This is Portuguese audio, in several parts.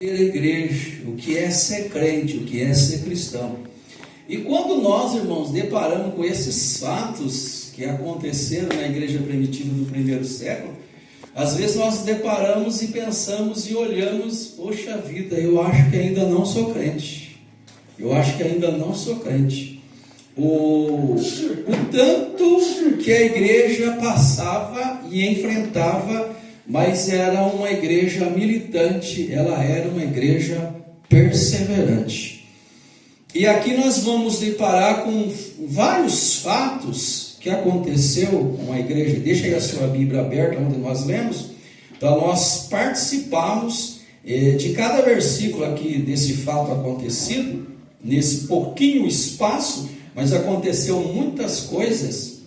Ser igreja, o que é ser crente, o que é ser cristão. E quando nós, irmãos, deparamos com esses fatos que aconteceram na igreja primitiva do primeiro século, às vezes nós deparamos e pensamos e olhamos, poxa vida, eu acho que ainda não sou crente. Eu acho que ainda não sou crente. O tanto que a igreja passava e enfrentava, mas era uma igreja militante, ela era uma igreja perseverante. E aqui nós vamos deparar com vários fatos que aconteceu com a igreja. Deixa aí a sua Bíblia aberta, onde nós lemos, para nós participarmos de cada versículo aqui desse fato acontecido, nesse pouquinho espaço, mas aconteceu muitas coisas.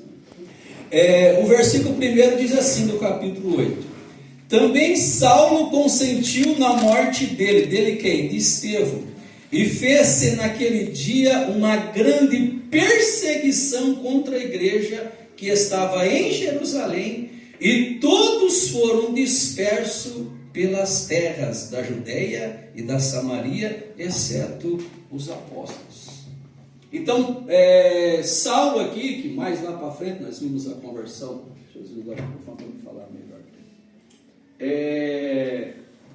O versículo 1 diz assim, do capítulo 8: Também Saulo consentiu na morte dele. Dele quem? De Estevão. E fez-se naquele dia uma grande perseguição contra a igreja que estava em Jerusalém, e todos foram dispersos pelas terras da Judeia e da Samaria, exceto os apóstolos. Então, Saulo aqui, que mais lá para frente nós vimos a conversão. Deixa eu desligar o microfone para me falar melhor.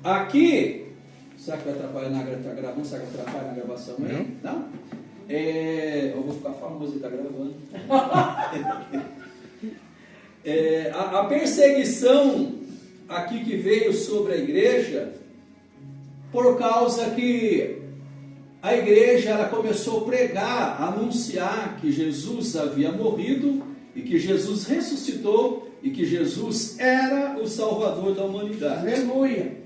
Aqui, será que vai atrapalhar na gravando? Será que atrapalha na gravação? Não? Eu vou ficar famoso e está gravando. A perseguição aqui que veio sobre a igreja, por causa que a igreja ela começou a pregar, a anunciar que Jesus havia morrido e que Jesus ressuscitou e que Jesus era o Salvador da humanidade. Aleluia!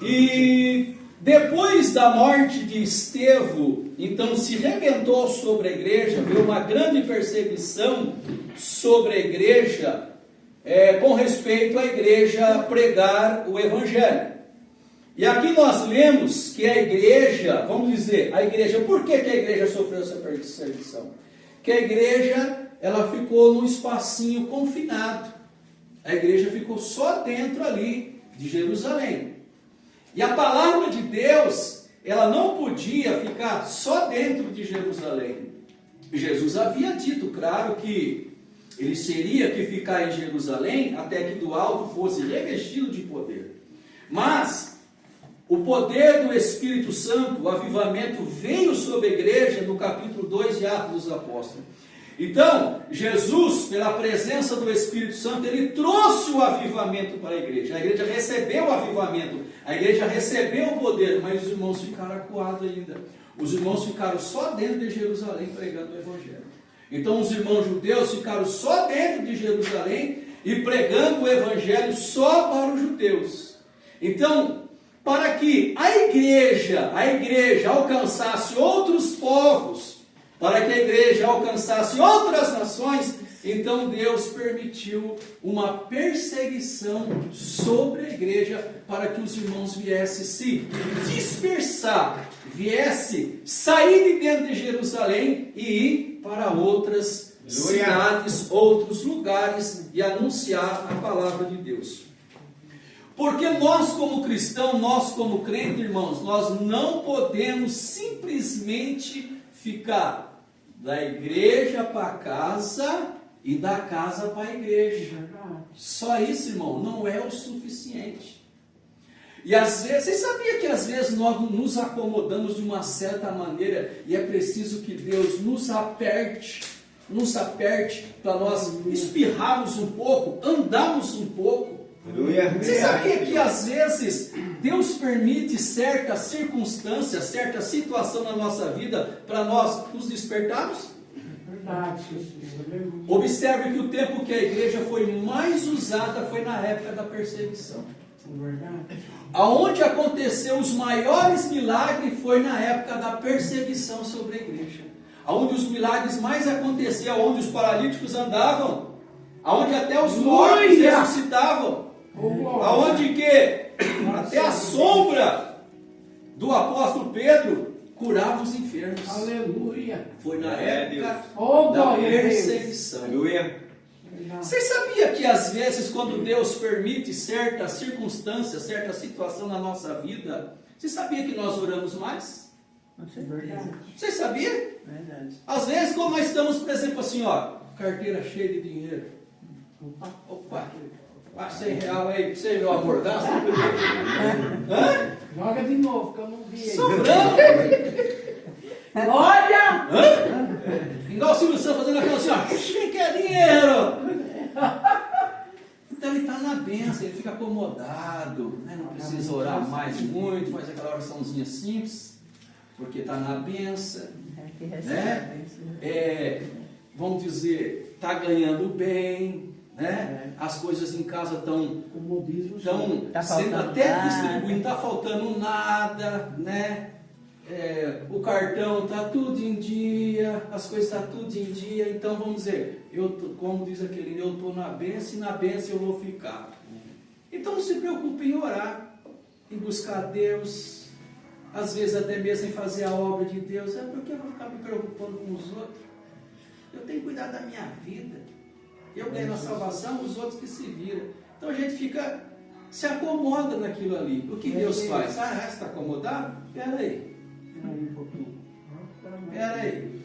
E depois da morte de Estevão, então se rebentou sobre a igreja, veio uma grande perseguição sobre a igreja, com respeito à igreja pregar o Evangelho. E aqui nós lemos que a igreja, vamos dizer, por que a igreja sofreu essa perseguição? Que a igreja, ela ficou num espacinho confinado. A igreja ficou só dentro ali de Jerusalém. E a palavra de Deus, ela não podia ficar só dentro de Jerusalém. Jesus havia dito, claro, que ele seria que ficar em Jerusalém até que do alto fosse revestido de poder. Mas o poder do Espírito Santo, o avivamento, veio sobre a igreja no capítulo 2 de Atos dos Apóstolos. Então, Jesus, pela presença do Espírito Santo, ele trouxe o avivamento para a igreja. A igreja recebeu o avivamento, a igreja recebeu o poder, mas os irmãos ficaram acuados ainda. Os irmãos ficaram só dentro de Jerusalém pregando o Evangelho. Então, os irmãos judeus ficaram só dentro de Jerusalém e pregando o Evangelho só para os judeus. Então, para que a igreja alcançasse outros povos, para que a igreja alcançasse outras nações, então Deus permitiu uma perseguição sobre a igreja, para que os irmãos viessem se dispersar, viessem sair de dentro de Jerusalém e ir para outras cidades, outros lugares e anunciar a palavra de Deus. Porque nós como cristãos, nós como crentes, irmãos, nós não podemos simplesmente ficar da igreja para casa e da casa para a igreja. Só isso, irmão, não é o suficiente. E às vezes, vocês sabiam que às vezes nós nos acomodamos de uma certa maneira e é preciso que Deus nos aperte para nós espirrarmos um pouco, andarmos um pouco. Você sabia que às vezes Deus permite certa circunstância, certa situação na nossa vida para nós nos despertarmos? Verdade. Observe que o tempo que a igreja foi mais usada foi na época da perseguição. Verdade. Aonde aconteceu os maiores milagres foi na época da perseguição sobre a igreja. Aonde os milagres mais aconteciam, aonde os paralíticos andavam, aonde até os mortos ressuscitavam. Aonde que até a sombra do apóstolo Pedro curava os enfermos. Aleluia. Foi na época da da perseguição. Aleluia. Você sabia que às vezes quando Deus permite certa circunstância, certa situação na nossa vida, Você sabia que nós oramos mais? É verdade. Você sabia? Verdade. Às vezes, como nós estamos, por exemplo, assim, ó, carteira cheia de dinheiro. Opa, passa R$100 aí pra você, meu amor, gasta. Hã? Joga de novo, que eu não vi aí. Sobrando. Olha! Hã? Igual o Silvio Santos fazendo aquela assim, ó, quem quer dinheiro? Então ele está na bênção, ele fica acomodado, né? Não precisa orar mais muito, faz aquela oraçãozinha simples, porque está na bênção, né? Vamos dizer, está ganhando bem, né? As coisas em casa estão sendo até distribuindo, não está faltando nada, né? O cartão está tudo em dia, as coisas estão tudo em dia, então vamos dizer, como diz aquele, eu estou na bênção e na bênção eu vou ficar. Então não se preocupe em orar, em buscar Deus, às vezes até mesmo em fazer a obra de Deus. Porque eu vou ficar me preocupando com os outros? Eu tenho que cuidar da minha vida. Eu ganho a salvação, os outros que se viram. Então a gente se acomoda naquilo ali. O que Deus faz? Você está acomodado? Espera aí. Espera aí.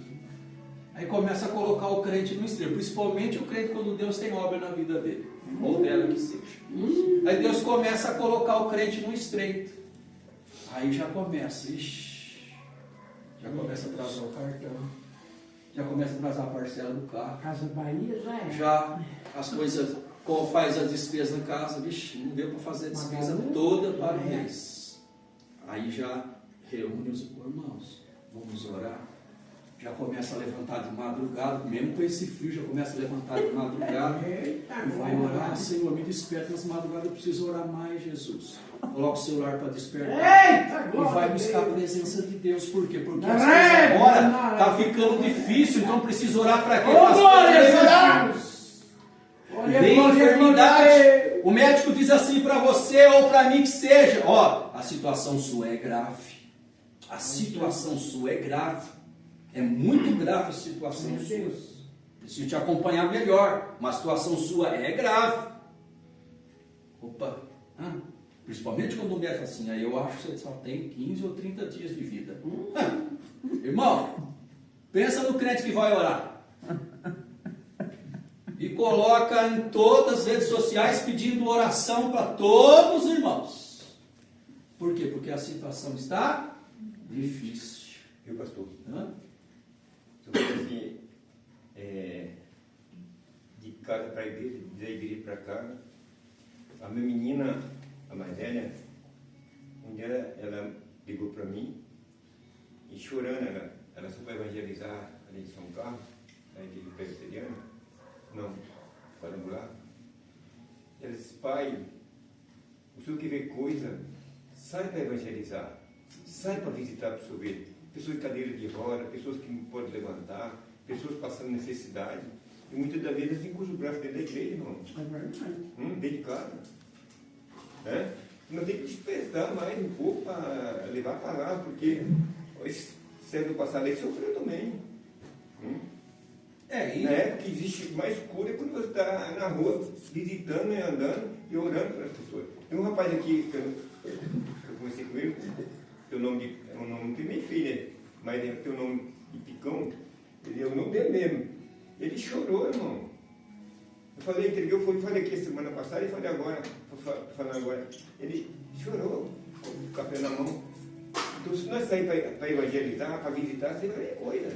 Aí começa a colocar o crente no estreito, principalmente o crente quando Deus tem obra na vida dele, ou dela que seja. Aí Deus começa a colocar o crente no estreito. Aí já começa, já começa a atrasar o cartão, já começa a atrasar a parcela do carro. Casa Bahia já é. Já as coisas, como faz a despesa na casa, não deu para fazer a despesa toda para o mês. Aí já reúne os irmãos, vamos orar. Já começa a levantar de madrugada, mesmo com esse frio, já começa a levantar de madrugada e vai orar. Senhor, me desperta nas madrugadas, eu preciso orar mais, Jesus. Coloca o celular para despertar e vai buscar a presença de Deus. Por quê? Porque as coisas agora está ficando difícil, então precisa orar para quê? Para vem enfermidade. O médico diz assim para você ou para mim que seja: ó, a situação sua é grave. A situação sua é grave. É muito grave a situação sua. Preciso te acompanhar melhor. Uma situação sua é grave. Opa. Principalmente quando o médico fala assim, aí eu acho que você só tem 15 ou 30 dias de vida. Irmão, pensa no crente que vai orar. E coloca em todas as redes sociais pedindo oração para todos os irmãos. Por quê? Porque a situação está difícil. Viu, pastor? Eu falei assim, de casa para a igreja, da igreja para casa. A minha menina, a mais velha, um dia ela ligou para mim e chorando, ela só foi evangelizar ali em São Carlos, na igreja presbiteriana, não, quadrangular. Ela disse: pai, o senhor que vê coisa, sai para evangelizar, sai para visitar para o senhor ver. Pessoas de cadeira de roda, pessoas que não podem levantar, pessoas passando necessidade. E muitas das vezes assim cruza o braço dentro da igreja, irmão. É verdade. Dentro de casa. Não tem que despertar mais um pouco para levar a palavra, porque esse século passado ele sofreu também. Na época que existe mais cura é quando você está na rua, visitando e andando e orando para as pessoas. Tem um rapaz aqui, que eu conversei com ele, teu nome é um nome de minha filha, mas é teu nome de Picão, ele é o nome dele mesmo. Ele chorou, irmão. Eu falei, entregou, falei aqui semana passada e falei agora, falando agora. Ele chorou, com o café na mão. Então, se nós sairmos para evangelizar, para visitar, você vai ver coisa.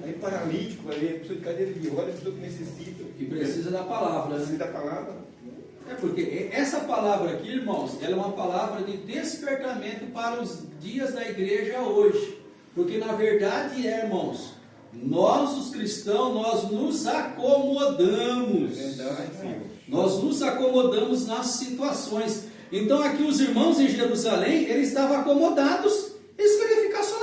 Aí paralítico, vai ver pessoa de cadeira de roda, pessoa que necessita. Que precisa da palavra. Precisa da palavra. Porque essa palavra aqui, irmãos, ela é uma palavra de despertamento para os dias da igreja hoje. Porque na verdade irmãos, nós os cristãos, nós nos acomodamos. Verdade, Senhor. Nós nos acomodamos nas situações. Então aqui os irmãos em Jerusalém, eles estavam acomodados, eles queriam ficar só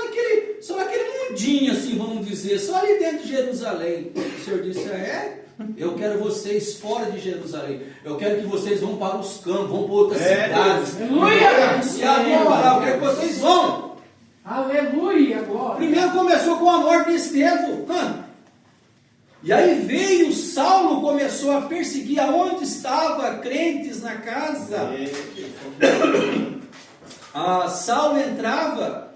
naquele mundinho, assim, vamos dizer, só ali dentro de Jerusalém. O Senhor disse: eu quero vocês fora de Jerusalém. Eu quero que vocês vão para os campos, vão para outras cidades. Aleluia! Anunciar a minha palavra, eu quero que vocês vão. Aleluia, glória. Primeiro começou com a morte de Estevão. E aí veio Saulo, começou a perseguir aonde estava crentes na casa. Saulo entrava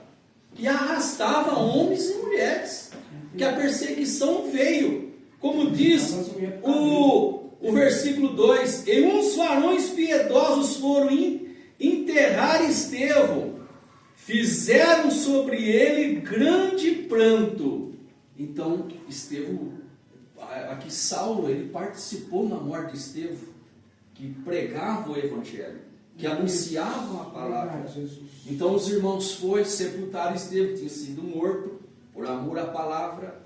e arrastava homens e mulheres, que a perseguição veio, como diz o versículo 2: e uns varões piedosos foram enterrar Estevão, fizeram sobre ele grande pranto. Então, Estevão, aqui Saulo, ele participou na morte de Estevão, que pregava o evangelho, que anunciavam a palavra. Então os irmãos foram sepultar Estevão, tinha sido morto por amor à palavra,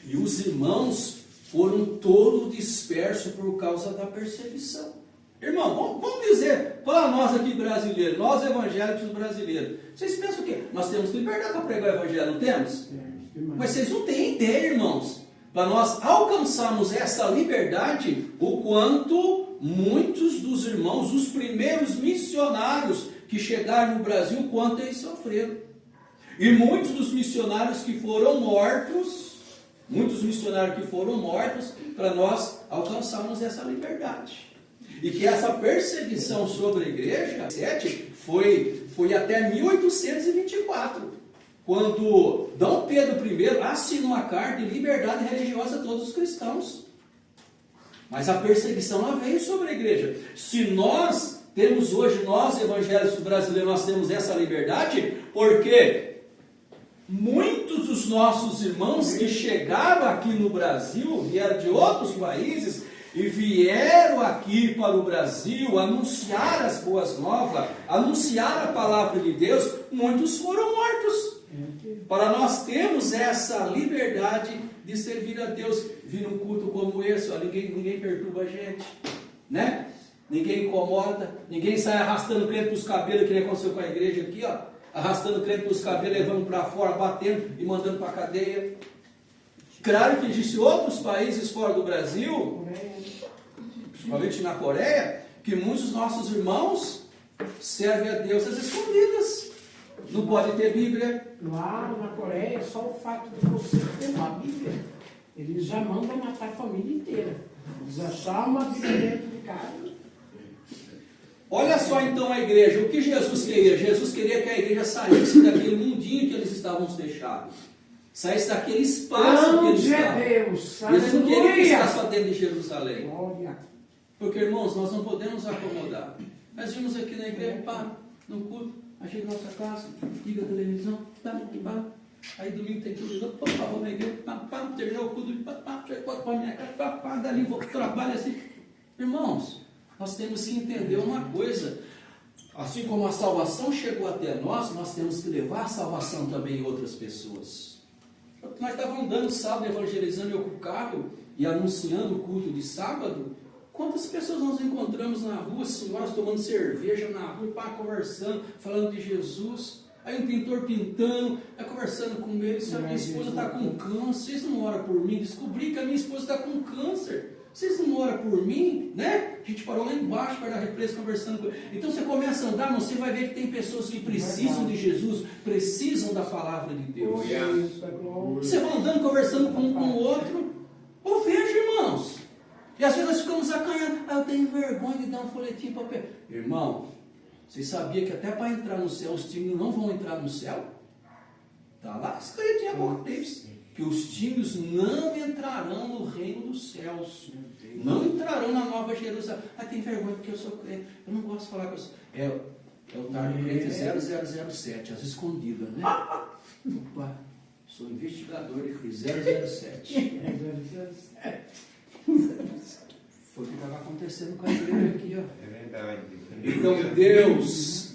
e os irmãos foram todos dispersos por causa da perseguição. Irmão, vamos dizer para nós aqui brasileiros, nós evangélicos brasileiros, vocês pensam o quê? Nós temos liberdade para pregar o evangelho, não temos? Mas vocês não têm ideia, irmãos, para nós alcançarmos essa liberdade, o quanto muitos dos irmãos, os primeiros missionários que chegaram no Brasil, o quanto eles sofreram. E muitos dos missionários que foram mortos, para nós alcançarmos essa liberdade. E que essa perseguição sobre a igreja foi até 1824. Quando D. Pedro I assinou uma carta de liberdade religiosa a todos os cristãos. Mas a perseguição ela veio sobre a igreja. Se nós temos hoje, nós evangélicos brasileiros, nós temos essa liberdade, porque muitos dos nossos irmãos que chegaram aqui no Brasil, vieram de outros países, e vieram aqui para o Brasil anunciar as boas novas, anunciar a palavra de Deus, muitos foram mortos. Para nós termos essa liberdade de servir a Deus, vir num culto como esse, ó, ninguém perturba a gente, né? Ninguém incomoda, ninguém sai arrastando crente para os cabelos, que nem aconteceu com a igreja aqui, ó, arrastando crente para os cabelos, levando para fora, batendo e mandando para a cadeia. Claro que existem outros países fora do Brasil, principalmente na Coreia, que muitos dos nossos irmãos servem a Deus às escondidas. Não pode ter Bíblia. Lá na Coreia, só o fato de você ter uma Bíblia, eles já mandam matar a família inteira. Eles acharam uma Bíblia dentro de casa. Olha só então a igreja, o que Jesus queria? Jesus queria que a igreja saísse daquele mundinho que eles estavam deixados. Saísse daquele espaço que eles estavam. Eles não queriam ficar só dentro de Jerusalém. Glória. Porque, irmãos, nós não podemos acomodar. Nós vimos aqui na igreja, pá, no culto, aí chega na nossa casa, liga a televisão, pá, pá. Aí domingo tem tudo, pá, vamos na igreja, pá, terminou o culto, pá, chega para minha casa, pá, dali vou trabalho assim. Irmãos, nós temos que entender uma coisa. Assim como a salvação chegou até nós, nós temos que levar a salvação também em outras pessoas. Nós estávamos andando sábado, evangelizando eu com o carro e anunciando o culto de sábado. Quantas pessoas nós encontramos na rua, senhoras tomando cerveja na rua, pá, conversando, falando de Jesus. Aí um pintor pintando, aí conversando com ele, se a minha esposa está com câncer, vocês não oram por mim? Descobri que a minha esposa está com câncer. Vocês não oram por mim, né? A gente parou lá embaixo, para a represa, conversando com ele. Então você começa a andar, você vai ver que tem pessoas que precisam de Jesus, precisam da palavra de Deus. Você vai andando, conversando com um com o outro. Ou veja, irmãos. E às vezes nós ficamos acanhando. Ah, eu tenho vergonha de dar um folhetinho para papel. Irmão, você sabia que até para entrar no céu, os tímidos não vão entrar no céu? Está lá escrito em Apocalipse. Que os tímidos não entrarão no reino dos céus. Não entrarão na Nova Jerusalém. Ah, tem vergonha porque eu sou crente. Eu não gosto de falar que eu sou. É o tarde crente 0007, as escondidas, né? Opa, sou investigador de Cristo, 007. Foi o que estava acontecendo com a igreja aqui, ó. É verdade. Então Deus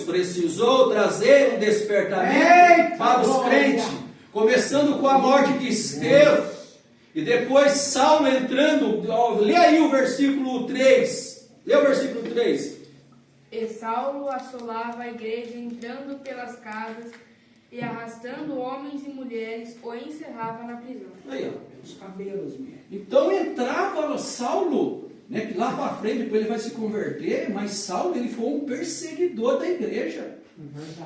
precisou trazer um despertamento para os crentes. Começando com a morte de Estevão, e depois Saulo entrando, lê aí o versículo 3, lê o versículo 3. E Saulo assolava a igreja, entrando pelas casas e arrastando homens e mulheres, o encerrava na prisão. Aí, ó. Os cabelos mesmo. Então entrava Saulo, né, que lá para frente depois ele vai se converter, mas Saulo ele foi um perseguidor da igreja.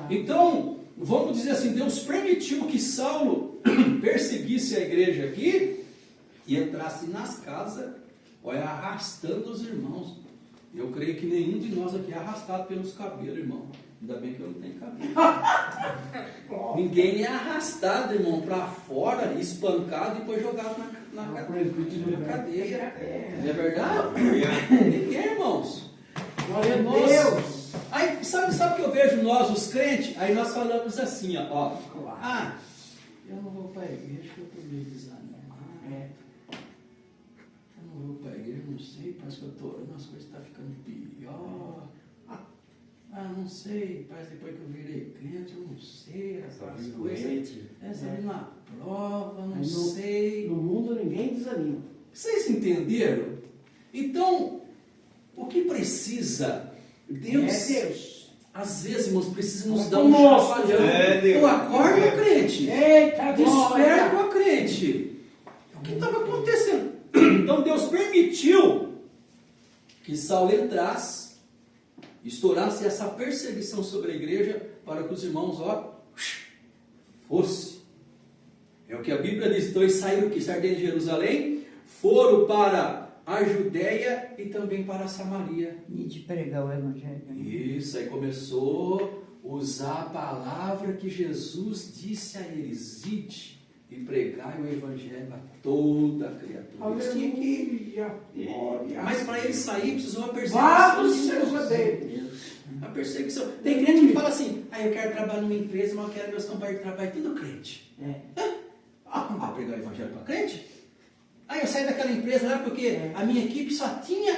Então, vamos dizer assim, Deus permitiu que Saulo perseguisse a igreja aqui e entrasse nas casas, olha, arrastando os irmãos. Eu creio que nenhum de nós aqui é arrastado pelos cabelos, irmão. Ainda bem que eu não tenho cabelo. Ninguém é arrastado, irmão, para fora, espancado e depois jogado na cadeia. Não é verdade? Ninguém, irmãos. Glória a Deus. Aí, sabe o que eu vejo nós, os crentes? Aí nós falamos assim, ó. Ah, eu não vou para a igreja porque eu estou meio desanimado. Eu não vou para a igreja, não sei, parece que eu estou olhando, as coisas estão ficando pior. Não sei, parece depois que eu virei crente, eu não sei, as coisas. Essa na prova, não sei. No mundo ninguém desanima. Vocês entenderam? Então, o que precisa? Deus. Às vezes, irmãos, precisamos dar um chacoalhão. Eu acordo, crente. Desperto, crente. O que estava acontecendo? Então, Deus permitiu que Saulo entrasse, estourasse essa perseguição sobre a igreja, para que os irmãos, fosse. É o que a Bíblia diz. Então, eles saíram de Jerusalém, foram para a Judéia e também para a Samaria. E de pregar o Evangelho. Isso, aí começou a usar a palavra que Jesus disse a eles: ide e pregai o Evangelho a toda a criatura. Eles tinham que ir. Mas para eles sair, precisou uma perseguição. A perseguição. Tem crente que fala assim: eu quero trabalhar numa empresa, mas eu quero meus companheiros de trabalho, tudo crente. Não vai pregar o Evangelho para crente? Eu saí daquela empresa lá porque a minha equipe só tinha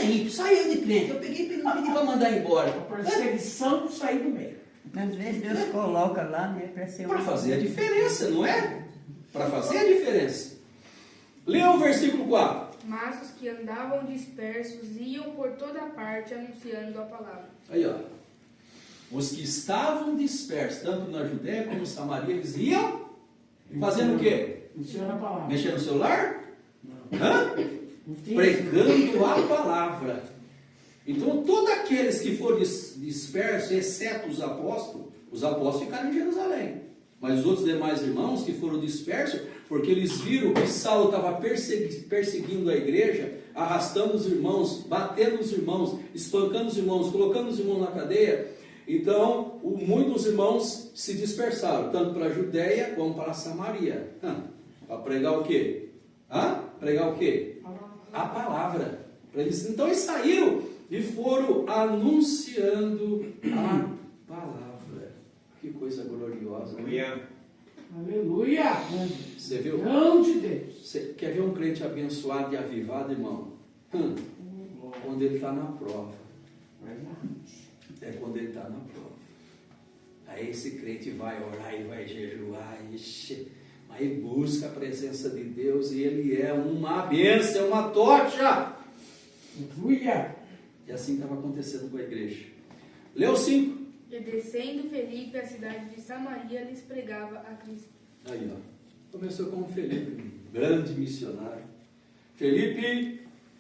ímpio, só eu de crente. Eu peguei e pedi para mandar embora. A perseguição sair do meio. Às vezes Deus coloca lá, né, para ser Para fazer a diferença, não é? Para fazer a diferença. Leia o versículo 4. Mas os que andavam dispersos iam por toda parte anunciando a palavra. Aí, ó. Os que estavam dispersos, tanto na Judéia como na Samaria, eles iam fazendo o quê? Anunciando a palavra. Mexendo no celular? Não. Pregando a palavra. Então, todos aqueles que foram dispersos, exceto os apóstolos ficaram em Jerusalém. Mas os outros demais irmãos que foram dispersos, porque eles viram que Saulo estava perseguindo a igreja, arrastando os irmãos, batendo os irmãos, espancando os irmãos, colocando os irmãos na cadeia. Então, muitos irmãos se dispersaram, tanto para a Judéia como para a Samaria. Para pregar o quê? Pregar o quê? A palavra. Então, eles saíram e foram anunciando a palavra. Que coisa gloriosa. Aleluia. Você viu? Não de Deus. Você quer ver um crente abençoado e avivado, irmão? Quando ele está na prova. É quando ele está na prova. Aí esse crente vai orar e vai jejuar. Aí busca a presença de Deus e ele é uma bênção, é uma tocha. Aleluia. E assim estava acontecendo com a igreja. Leu 5. E descendo Felipe à cidade de Samaria, lhes pregava a Cristo. Aí, ó. Começou com Felipe, um grande missionário.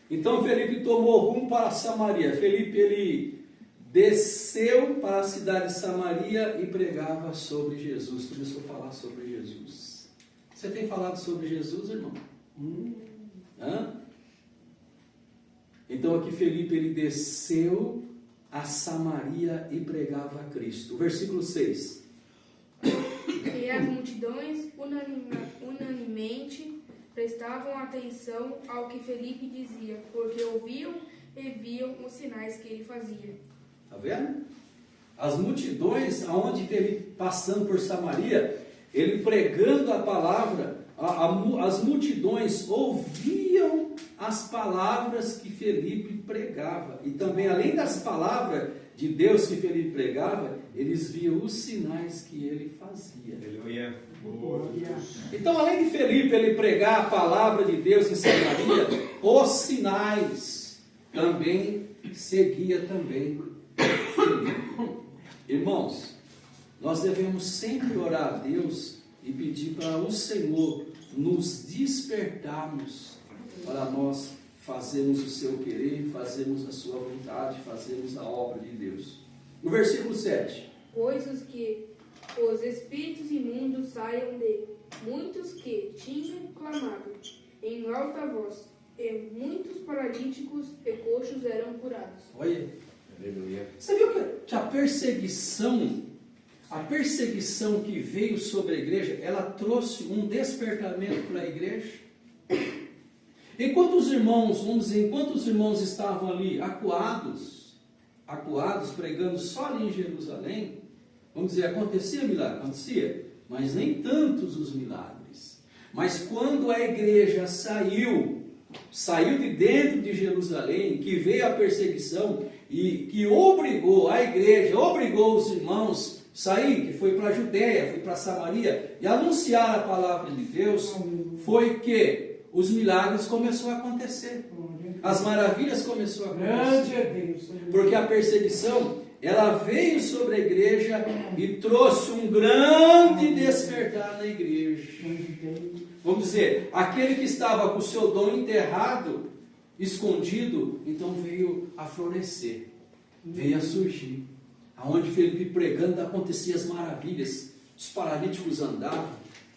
Então Felipe tomou rumo para Samaria. Felipe, ele desceu para a cidade de Samaria e pregava sobre Jesus. Começou a falar sobre Jesus. Você tem falado sobre Jesus, irmão? Então aqui Felipe, ele desceu a Samaria e pregava a Cristo. O versículo 6. E as multidões unanimemente prestavam atenção ao que Felipe dizia, porque ouviam e viam os sinais que ele fazia. Está vendo? As multidões, aonde Felipe passando por Samaria, ele pregando a palavra, as multidões ouviam as palavras que Felipe pregava. E também, além das palavras de Deus que Felipe pregava, eles viam os sinais que ele fazia. Aleluia. Então, além de Felipe ele pregar a palavra de Deus em Samaria, os sinais também seguia também Felipe. Irmãos, nós devemos sempre orar a Deus e pedir para o Senhor nos despertarmos para nós fazermos o seu querer, fazermos a sua vontade, fazermos a obra de Deus. No versículo 7. Pois os espíritos imundos saiam dele, muitos que tinham clamado em alta voz, e muitos paralíticos e coxos eram curados. Olha, Aleluia. você viu que a perseguição que veio sobre a igreja, ela trouxe um despertamento para a igreja? Enquanto os irmãos, vamos dizer, enquanto os irmãos estavam ali acuados, pregando só ali em Jerusalém, vamos dizer, acontecia milagre? Acontecia, mas nem tantos os milagres. Mas quando a igreja saiu de dentro de Jerusalém, que veio a perseguição e que obrigou a igreja, obrigou os irmãos a sair, que foi para a Judéia, foi para Samaria, e anunciar a palavra de Deus, foi que os milagres começaram a acontecer. As maravilhas começaram a Grande acontecer. é Deus. Porque a perseguição, ela veio sobre a igreja e trouxe um grande despertar na igreja. Vamos dizer, aquele que estava com o seu dom enterrado, escondido, então veio a florescer, veio a surgir. Aonde Felipe pregando, acontecia as maravilhas. Os paralíticos andavam,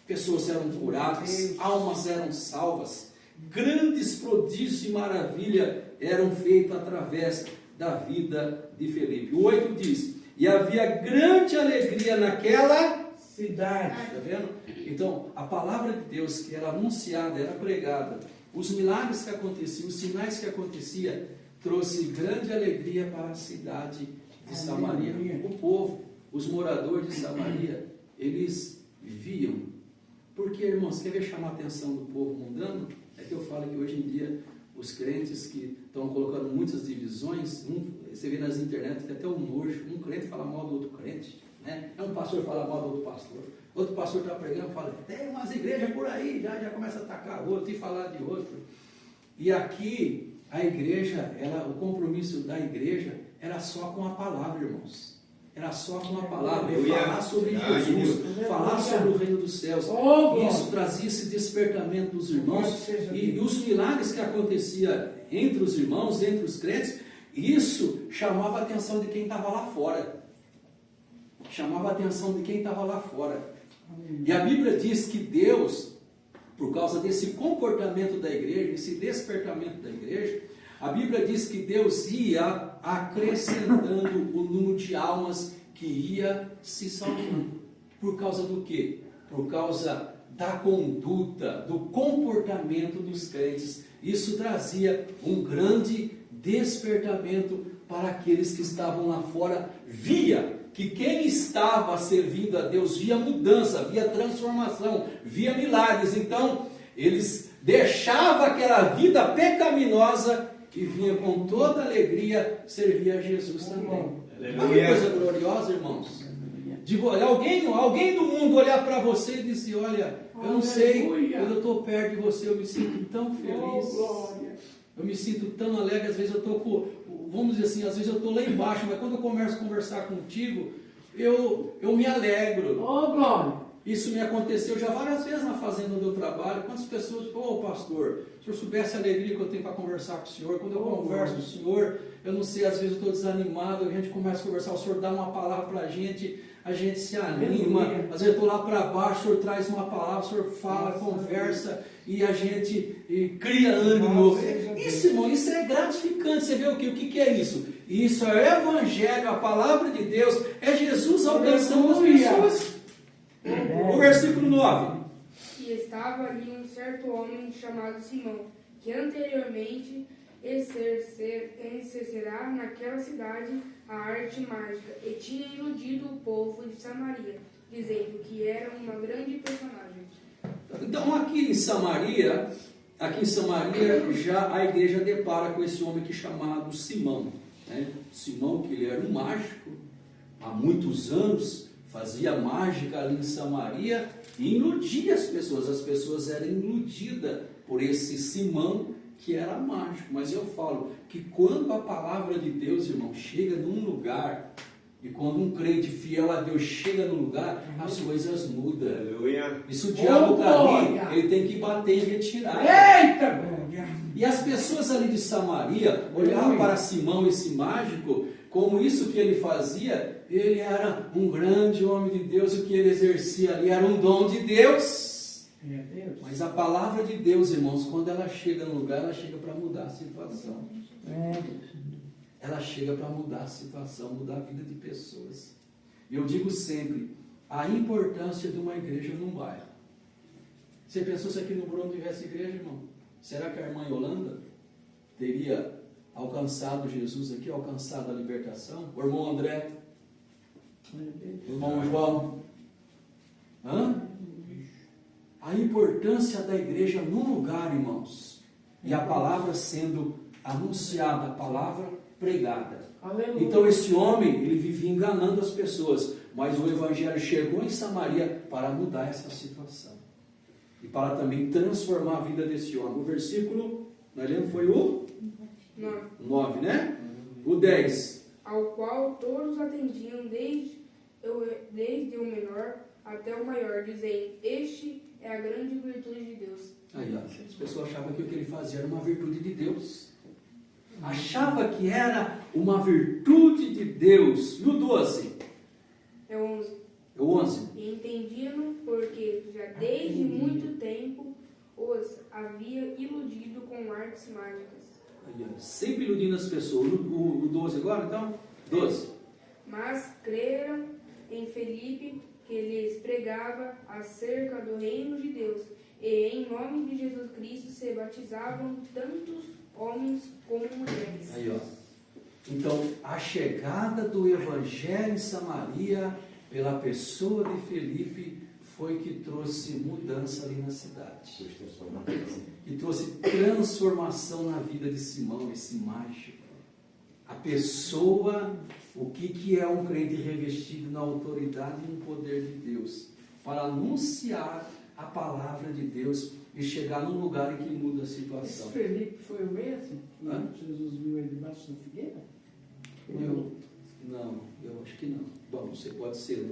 pessoas eram curadas, almas eram salvas, grandes prodígios e maravilha eram feitos através da vida de Felipe. O 8 diz, e havia grande alegria naquela Cidade. está vendo? Então, a palavra de Deus que era anunciada, era pregada, os milagres que aconteciam, os sinais que aconteciam, trouxe grande alegria para a cidade de Samaria. Aleluia. O povo, os moradores de Samaria, eles viviam. Porque, irmãos, quer ver chamar a atenção do povo mundano? É que eu falo que hoje em dia, os crentes que estão colocando muitas divisões, você vê nas internet que até um nojo, um crente fala mal do outro crente, né? É um pastor fala mal do outro pastor está pregando e fala, tem umas igrejas por aí, já começa a atacar outro e falar de outro. E aqui, a igreja, o compromisso da igreja era só com a palavra, irmãos. Era só com a palavra, falar sobre Jesus, falar sobre o reino dos céus. Isso trazia esse despertamento dos irmãos. E os milagres que acontecia entre os irmãos, entre os crentes, isso chamava a atenção de quem estava lá fora. Chamava a atenção de quem estava lá fora. E a Bíblia diz que Deus, por causa desse comportamento da igreja, esse despertamento da igreja, a Bíblia diz que Deus ia acrescentando o número de almas que ia se salvando. Por causa do quê? Por causa da conduta, do comportamento dos crentes. Isso trazia um grande despertamento para aqueles que estavam lá fora. Via que quem estava servindo a Deus via mudança, via transformação, via milagres. Então, eles deixavam aquela vida pecaminosa e vinha com toda alegria servir a Jesus também. Olha que coisa gloriosa, irmãos. De alguém do mundo olhar para você e dizer, olha, eu não sei, quando eu estou perto de você, eu me sinto tão feliz. Eu me sinto tão alegre, às vezes eu estou vamos dizer assim, às vezes eu estou lá embaixo, mas quando eu começo a conversar contigo, eu me alegro. Glória. Isso me aconteceu já várias vezes na fazenda onde eu trabalho. Quantas pessoas, pastor, se o senhor soubesse a alegria que eu tenho para conversar com o senhor, quando eu converso com o senhor, eu não sei, às vezes eu estou desanimado, a gente começa a conversar, o senhor dá uma palavra para a gente se anima, às vezes eu estou lá para baixo, o senhor traz uma palavra, o senhor fala, conversa, e a gente cria ânimo. Isso, irmão, isso é gratificante. Você vê o que é isso? Isso é o Evangelho, a palavra de Deus, é Jesus alcançando as pessoas. O versículo 9. E estava ali um certo homem chamado Simão, que anteriormente exercerá naquela cidade a arte mágica, e tinha iludido o povo de Samaria, dizendo que era uma grande personagem. Então aqui em Samaria já a igreja depara com esse homem que é chamado Simão, né? Simão, que ele era um mágico, há muitos anos fazia mágica ali em Samaria e iludia as pessoas eram iludidas por esse Simão que era mágico. Mas eu falo que quando a palavra de Deus, irmão, chega num lugar, e quando um crente fiel a Deus chega no lugar, as coisas mudam. Aleluia. E se o diabo está ali, ele tem que bater e retirar. Eita, glória. E as pessoas ali de Samaria olhavam para Simão, esse mágico, como isso que ele fazia, ele era um grande homem de Deus, o que ele exercia ali era um dom de Deus. É Deus. Mas a palavra de Deus, irmãos, quando ela chega no lugar, ela chega para mudar a situação. Ela chega para mudar a situação, mudar a vida de pessoas. E eu digo sempre, a importância de uma igreja num bairro. Você pensou se aqui no Bruno tivesse igreja, irmão? Será que a irmã Yolanda teria alcançado Jesus aqui, alcançado a libertação? O irmão André? O irmão João? Hã? A importância da igreja num lugar, irmãos. E a palavra sendo anunciada, a palavra pregada. Aleluia. Então esse homem, ele vivia enganando as pessoas, mas o evangelho chegou em Samaria para mudar essa situação. E para também transformar a vida desse homem. O versículo, nós lemos, foi o 9, né? O 10. Ao qual todos atendiam desde o menor até o maior, dizendo, este é a grande virtude de Deus. Aí, ó, as pessoas achavam que o que ele fazia era uma virtude de Deus. Achava que era uma virtude de Deus. E o 12? É 11. É o 11. E entendiam porque já desde muito tempo os havia iludido com artes mágicas. Aí, ó, sempre iludindo as pessoas. O 12 agora, então? 12. Mas creram em Felipe, que lhes pregava acerca do reino de Deus, e em nome de Jesus Cristo se batizavam tantos homens como mulheres. Aí, ó. Então, a chegada do Evangelho em Samaria, pela pessoa de Felipe, foi que trouxe mudança ali na cidade. E trouxe transformação na vida de Simão, esse mágico. A pessoa, o que é um crente revestido na autoridade e no poder de Deus? Para anunciar a palavra de Deus e chegar num lugar em que muda a situação. Esse Felipe foi o mesmo que Hã? Jesus viu ele debaixo da figueira? Eu acho que não. Bom, você pode ser,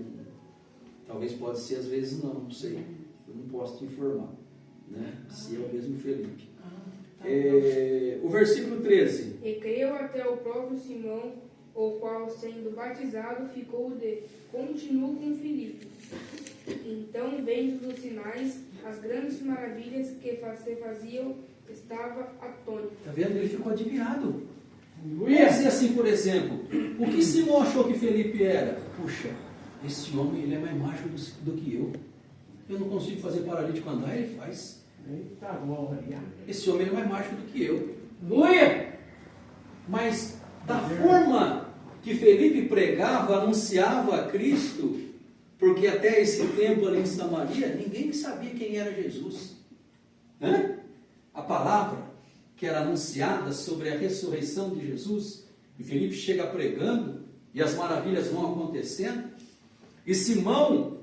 talvez pode ser, às vezes não sei. Eu não posso te informar, né? Se é o mesmo Felipe. O versículo 13. E creu até o próprio Simão, o qual, sendo batizado, continuou com Filipe. Então, vendo os sinais, as grandes maravilhas que se faziam, estava atônito. Está vendo? Ele ficou admirado. Aleluia. Esse assim, por exemplo, o que Simão achou que Felipe era? Puxa, esse homem ele é mais mágico do que eu. Eu não consigo fazer paralítico andar, ele faz. Eita glória. Esse homem ele é mais mágico do que eu. Aleluia. Mas da forma que Felipe pregava, anunciava a Cristo, porque até esse tempo ali em Samaria, ninguém sabia quem era Jesus. A palavra que era anunciada sobre a ressurreição de Jesus, e Felipe chega pregando, e as maravilhas vão acontecendo, e Simão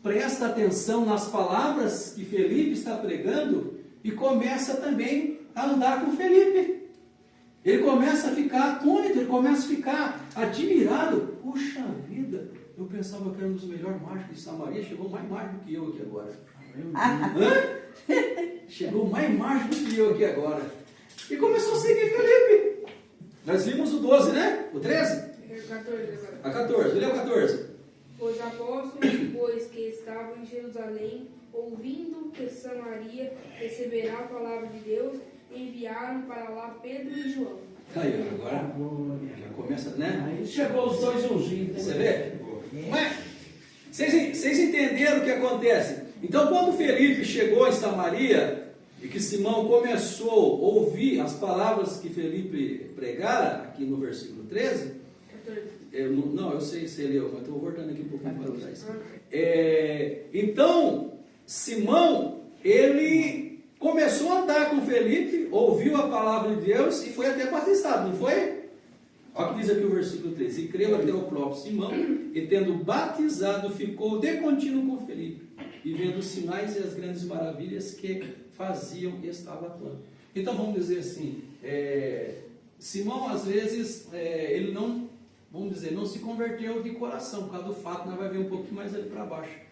presta atenção nas palavras que Felipe está pregando, e começa também a andar com Felipe. Ele começa a ficar atônito, ele começa a ficar admirado. Puxa vida, eu pensava que era um dos melhores mágicos de Samaria, chegou mais mágico que eu aqui agora. Chegou mais mágico que eu aqui agora. E começou a seguir Felipe. Nós vimos o 12, né? O 13? 14 agora. A 14, lê o 14. Os apóstolos, pois que estavam em Jerusalém, ouvindo que Samaria receberá a palavra de Deus, enviaram para lá Pedro e João. Aí, agora já começa, né? Aí chegou os dois ungidos. Você vê? Mas, vocês entenderam o que acontece? Então, quando Felipe chegou em Samaria, e que Simão começou a ouvir as palavras que Felipe pregara, aqui no versículo 13, 14. eu sei se leu, mas estou voltando aqui um pouquinho para trás. Então, Simão, ele começou a andar com Felipe, ouviu a palavra de Deus e foi até batizado, não foi? Olha o que diz aqui o versículo 13. E creu até o próprio Simão, e tendo batizado, ficou de contínuo com Felipe, e vendo os sinais e as grandes maravilhas que faziam, estava atuando. Então vamos dizer assim, Simão às vezes, ele não, vamos dizer, não se converteu de coração, por causa do fato, nós vamos ver um pouquinho mais ali para baixo.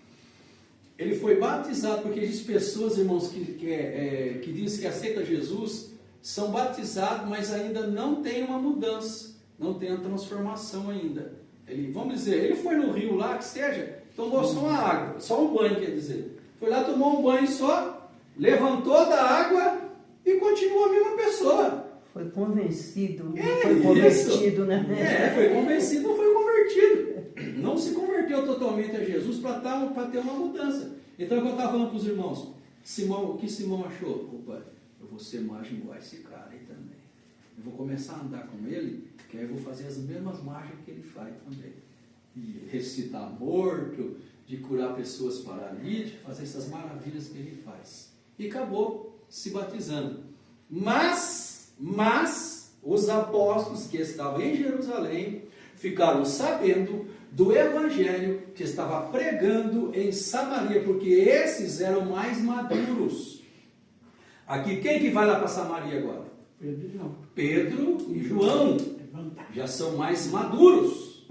Ele foi batizado, porque existem pessoas, irmãos, que dizem que aceitam Jesus, são batizados, mas ainda não tem uma mudança, não tem a transformação ainda. Vamos dizer, ele foi no rio lá, que seja, tomou só uma água, só um banho, quer dizer. Foi lá, tomou um banho só, levantou da água e continuou a mesma pessoa. Foi convencido, não É foi isso. convertido, né? Foi convencido, não foi convertido. Não se converteu totalmente a Jesus para ter uma mudança. Então, é o que eu estava falando para os irmãos. Simão, o que Simão achou? Opa, eu vou ser margem igual a esse cara aí também. Eu vou começar a andar com ele, que aí eu vou fazer as mesmas margens que ele faz também. De ressuscitar morto, de curar pessoas paralíticas, fazer essas maravilhas que ele faz. E acabou se batizando. Mas os apóstolos que estavam em Jerusalém ficaram sabendo do evangelho que estava pregando em Samaria, porque esses eram mais maduros. Aqui, quem que vai lá para Samaria agora? Pedro e João. Já são mais maduros.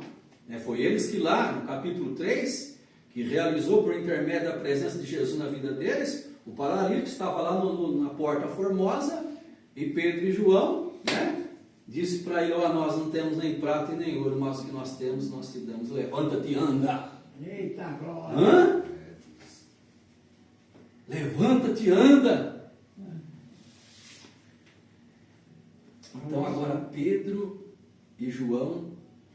Foi eles que lá, no capítulo 3, que realizou por intermédio da presença de Jesus na vida deles, o paralítico estava lá na porta formosa, e Pedro e João, disse para ele: nós não temos nem prata e nem ouro, mas o que nós temos, nós te damos. Levanta-te e anda. Eita glória! Hã? Levanta-te e anda. Então agora Pedro e João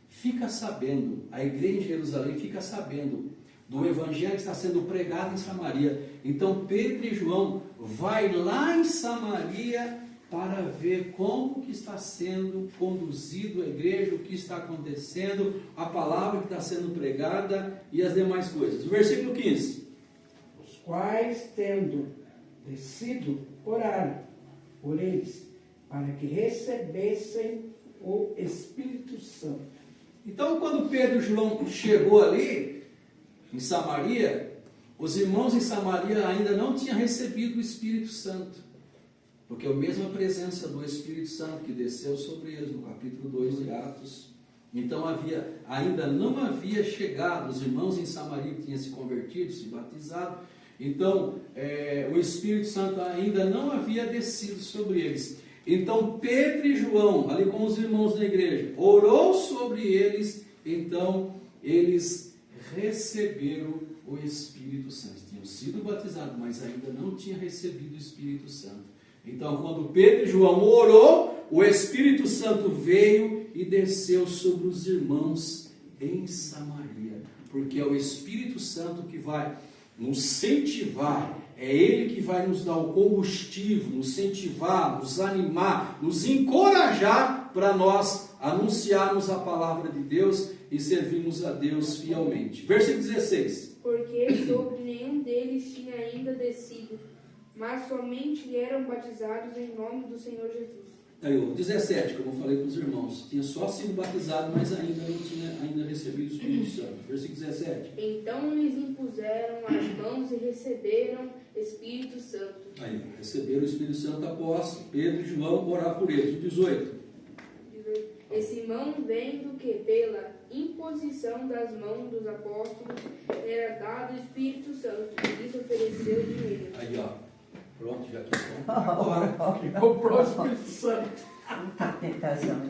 fica sabendo, a igreja de Jerusalém fica sabendo do evangelho que está sendo pregado em Samaria. Então Pedro e João vai lá em Samaria para ver como que está sendo conduzido a igreja, o que está acontecendo, a palavra que está sendo pregada e as demais coisas. O versículo 15. Os quais, tendo descido, oraram por eles, para que recebessem o Espírito Santo. Então, quando Pedro e João chegou ali, em Samaria, os irmãos em Samaria ainda não tinham recebido o Espírito Santo. Porque a mesma presença do Espírito Santo que desceu sobre eles no capítulo 2 de Atos. Então ainda não havia chegado os irmãos em Samaria que tinham se convertido, se batizado. Então o Espírito Santo ainda não havia descido sobre eles. Então Pedro e João, ali com os irmãos da igreja, orou sobre eles. Então eles receberam o Espírito Santo. Tinham sido batizados, mas ainda não tinham recebido o Espírito Santo. Então, quando Pedro e João orou, o Espírito Santo veio e desceu sobre os irmãos em Samaria. Porque é o Espírito Santo que vai nos incentivar, é Ele que vai nos dar o combustível, nos incentivar, nos animar, nos encorajar para nós anunciarmos a palavra de Deus e servirmos a Deus fielmente. Versículo 16. Porque sobre nenhum deles tinha ainda descido, mas somente eram batizados em nome do Senhor Jesus. Aí, o 17, como eu falei para os irmãos, tinha só sido batizado, mas ainda não tinha recebido o Espírito Santo. Versículo 17. Então lhes impuseram as mãos e receberam Espírito Santo. Aí, receberam o Espírito Santo após Pedro e João orar por eles. O 18. E Simão, vendo que pela imposição das mãos dos apóstolos era dado o Espírito Santo, e lhes ofereceu dinheiro. Aí, ó. Pronto, já que estão agora. Comprou o Espírito Santo. Muita tentação.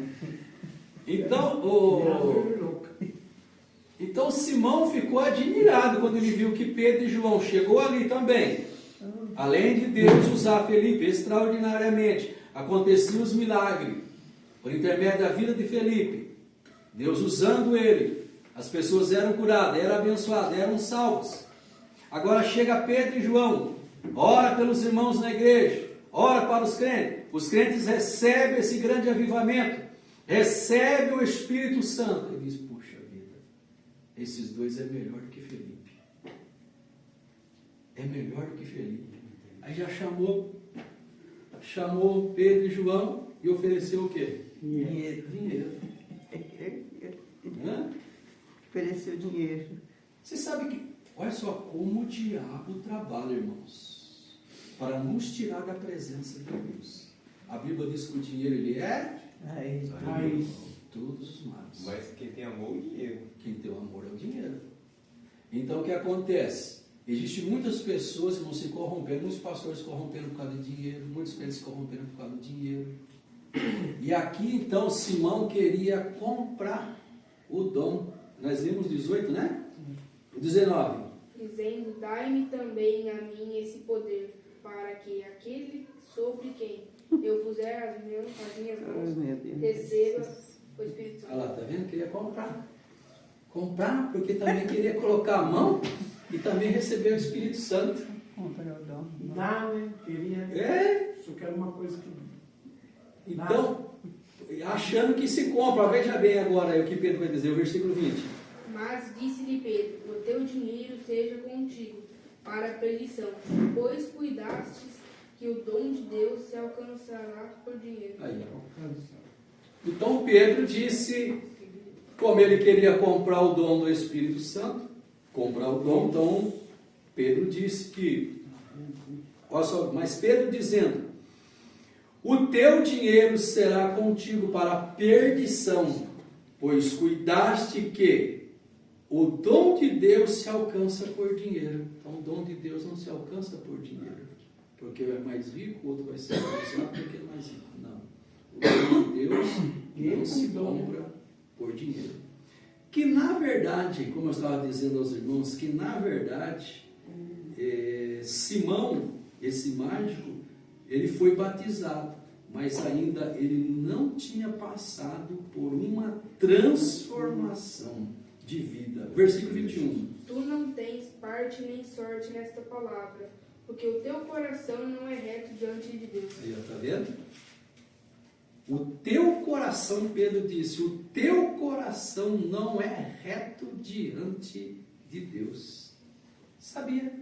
Então Simão ficou admirado quando ele viu que Pedro e João chegou ali também. Além de Deus usar Felipe extraordinariamente, aconteciam os milagres por intermédio da vida de Felipe. Deus usando ele, as pessoas eram curadas, eram abençoadas, eram salvas. Agora chega Pedro e João, ora pelos irmãos na igreja, ora para os crentes recebem esse grande avivamento, recebem o Espírito Santo. Ele diz: puxa vida, esses dois é melhor do que Felipe. É melhor do que Felipe. Aí já chamou Pedro e João e ofereceu o quê? Dinheiro. Ofereceu dinheiro. Você sabe que, olha só como o diabo trabalha, irmãos, para nos tirar da presença de Deus. A Bíblia diz que o dinheiro ele é Raiz. todos os males. Mas quem tem amor, o dinheiro. Quem tem o amor é o dinheiro. Então o que acontece? Existem muitas pessoas que vão se corrompendo, muitos pastores se corrompendo por causa de dinheiro, muitos crentes se corrompendo por causa do dinheiro. E aqui então Simão queria comprar o dom. Nós vimos 18, né? O 19. E dizendo: dai-me também a mim esse poder, para que aquele sobre quem eu puser as minhas mãos meu Deus. receba o Espírito Santo. Olha lá, tá vendo? Queria comprar. Comprar, porque também queria colocar a mão e também receber o Espírito Santo. Compra o dom. Dá, né? Queria. É, Só quero uma coisa que. então, achando que se compra, veja bem agora o que Pedro vai dizer, o versículo 20. Mas disse-lhe Pedro: o teu dinheiro seja contigo para a perdição, pois cuidastes que o dom de Deus se alcançará por dinheiro. Aí, ó. Então Pedro disse, como ele queria comprar o dom do Espírito Santo, comprar o dom, então Pedro disse que, olha só, mas Pedro dizendo: o teu dinheiro será contigo para a perdição, pois cuidaste que o dom de Deus se alcança por dinheiro. Então o dom de Deus não se alcança por dinheiro, porque é mais rico, o outro vai ser alcançado porque é mais rico. Não. O dom de Deus não se compra por dinheiro. Que na verdade, como eu estava dizendo aos irmãos, que na verdade, Simão, esse mágico, ele foi batizado, mas ainda ele não tinha passado por uma transformação de vida. Versículo 21. Tu não tens parte nem sorte nesta palavra, porque o teu coração não é reto diante de Deus. Aí, está vendo? O teu coração, Pedro disse, o teu coração não é reto diante de Deus. Sabia?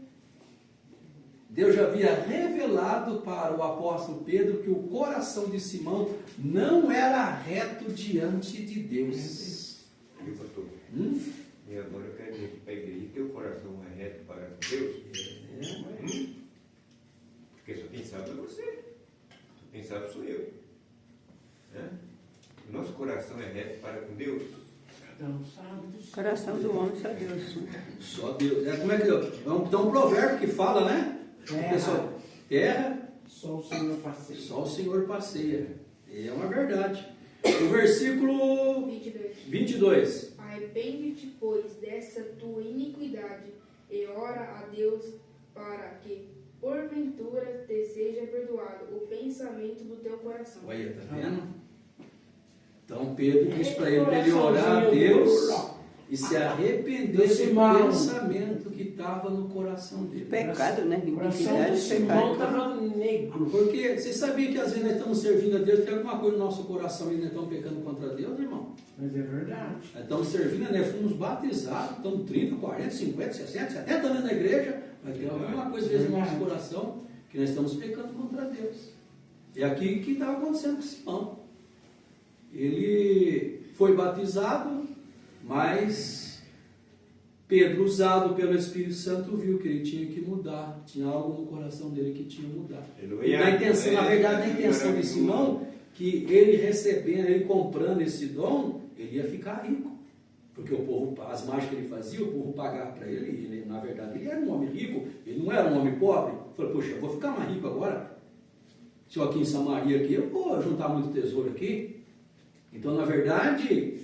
Deus já havia revelado para o apóstolo Pedro que o coração de Simão não era reto diante de Deus. Viu, pastor? E agora eu quero dizer para a igreja: teu coração é reto para com Deus? Porque só quem sabe é você. Só quem sabe sou eu. Né? O nosso coração é reto para com Deus? Cada um sabe do seu. Coração do homem, só Deus. Só Deus. Como é que Deus? Tem um provérbio que fala, né? Terra. Pessoal, terra, Só o Senhor passeia. só o Senhor passeia. É uma verdade. O versículo 22. Arrepende-te, pois, dessa tua iniquidade, e ora a Deus para que, porventura, te seja perdoado o pensamento do teu coração. Olha, tá vendo? Então Pedro disse para ele orar a Deus e se arrepender do pensamento que estava no coração dele. Pecado, né? O coração do Iniquidade, Simão pecado. estava negro. Porque você sabia que às vezes nós estamos servindo a Deus, tem alguma coisa no nosso coração e nós estamos pecando contra Deus, irmão? Mas é verdade. Nós estamos servindo, nós fomos batizados, estamos 30, 40, 50, 60, 70 anos na igreja, mas tem alguma coisa às vezes no nosso coração que nós estamos pecando contra Deus. É aqui que estava acontecendo com Simão. Ele foi batizado, mas Pedro, usado pelo Espírito Santo, viu que ele tinha que mudar. Tinha algo no coração dele que tinha que mudar. E na intenção, na verdade, na intenção de Simão, que ele recebendo, ele comprando esse dom, ele ia ficar rico. Porque o povo, as mágicas que ele fazia, o povo pagava para ele, ele, na verdade, ele era um homem rico, ele não era um homem pobre. Ele falou: poxa, eu vou ficar mais rico agora. Se eu aqui em Samaria, aqui, eu vou juntar muito tesouro aqui. Então, na verdade,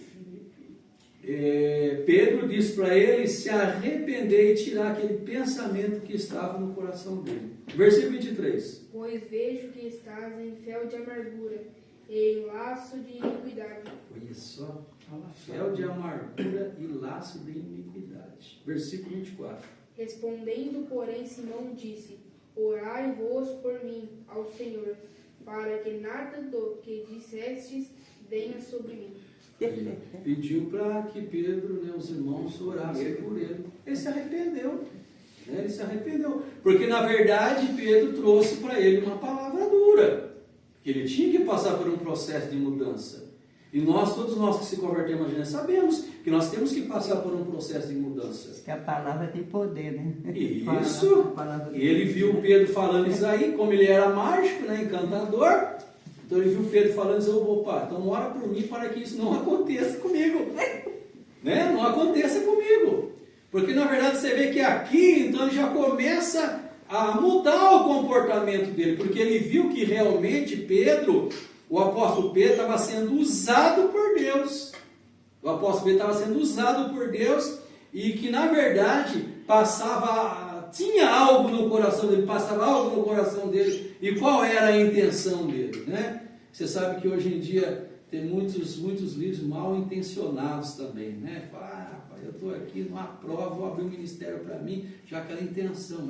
Pedro disse para ele se arrepender e tirar aquele pensamento que estava no coração dele. Versículo 23. Pois vejo que estás em fel de amargura e em laço de iniquidade. Olha só, fel de amargura e laço de iniquidade. Versículo 24. Respondendo, porém, Simão disse: orai-vos por mim ao Senhor, para que nada do que dissestes venha sobre mim. Ele pediu para que Pedro, né, os irmãos, orassem por ele. Ele se arrependeu. Né? Ele se arrependeu. Porque, na verdade, Pedro trouxe para ele uma palavra dura. Que ele tinha que passar por um processo de mudança. E nós, todos nós que se convertemos, nós sabemos que nós temos que passar por um processo de mudança. Que a palavra tem poder, né? Isso. A palavra E ele viu Pedro falando isso aí, como ele era mágico, né, encantador. Então ele viu Pedro falando isso: opa, então ora por mim para que isso não aconteça comigo. Né? Não aconteça comigo. Porque na verdade você vê que aqui, então ele já começa a mudar o comportamento dele. Porque ele viu que realmente Pedro, o apóstolo Pedro, estava sendo usado por Deus. O apóstolo Pedro estava sendo usado por Deus. e que na verdade tinha algo no coração dele, passava algo no coração dele, e qual era a intenção dele, né? Você sabe que hoje em dia tem muitos líderes mal intencionados também, né? Fala, rapaz, eu estou aqui numa prova, vou abrir um ministério para mim, já aquela intenção,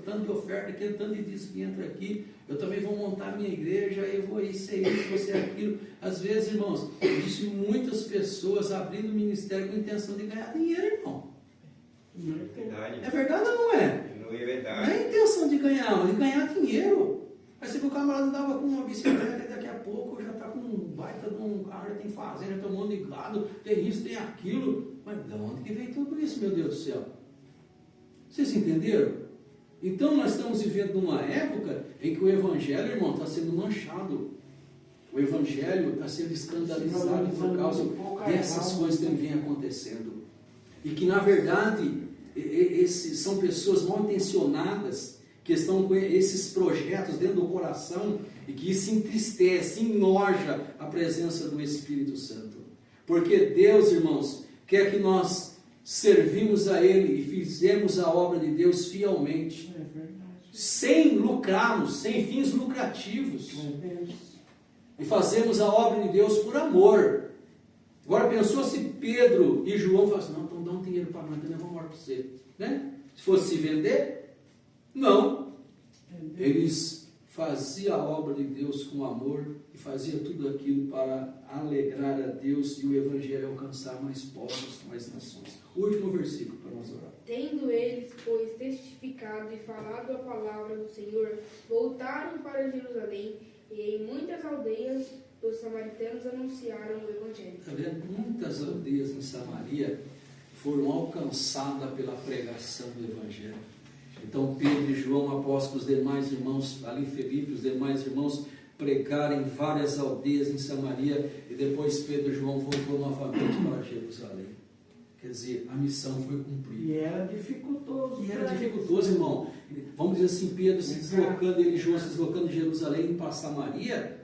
tanto de oferta, aquele tanto de dízimo que entra aqui, eu também vou montar a minha igreja, eu vou ser isso, vou ser aquilo. Às vezes, irmãos, existem muitas pessoas abrindo ministério com a intenção de ganhar dinheiro, irmão. Verdade. É verdade ou não é? Não é Não verdade. é a intenção de ganhar, mas de ganhar dinheiro. Aí você viu o camarada andava com uma bicicleta e daqui a pouco já está com um baita de um carro, já tem fazenda, já tem um monte de gado, tem isso, tem aquilo. Mas de onde que vem tudo isso, meu Deus do céu? Vocês entenderam? Então nós estamos vivendo numa época em que o Evangelho, irmão, está sendo manchado. O Evangelho está sendo escandalizado por causa dessas coisas que vêm acontecendo. E que na verdade são pessoas mal intencionadas que estão com esses projetos dentro do coração e que isso entristece, enoja a presença do Espírito Santo. Porque Deus, irmãos, quer que nós servimos a Ele e fizemos a obra de Deus fielmente, sem lucrarmos, sem fins lucrativos, e fazemos a obra de Deus por amor. Agora pensou se Pedro e João falassem, não, então dá um dinheiro para nós, então vamos orar para você, né? Se fosse se vender, não. Eles faziam a obra de Deus com amor e faziam tudo aquilo para alegrar a Deus e o Evangelho alcançar mais povos, mais nações. O último versículo para nós orar. Tendo eles, pois, testificado e falado a palavra do Senhor, voltaram para Jerusalém, e em muitas aldeias os samaritanos anunciaram o Evangelho. Está vendo? Muitas aldeias em Samaria foram alcançadas pela pregação do Evangelho. Então Pedro e João, após que os demais irmãos, ali em Filipe, os demais irmãos pregaram em várias aldeias em Samaria, e depois Pedro e João voltou novamente para Jerusalém. Quer dizer, a missão foi cumprida. E era dificultoso. E era dificultoso, irmão. Vamos dizer assim, Pedro se deslocando, ele e João se deslocando de Jerusalém para Samaria.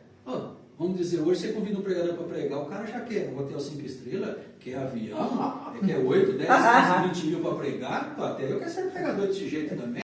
Vamos dizer, hoje você convida um pregador para pregar, o cara já quer um hotel 5 estrelas, quer avião, quer 8, 10, 15, 20 mil para pregar. Até eu quero ser pregador desse jeito também.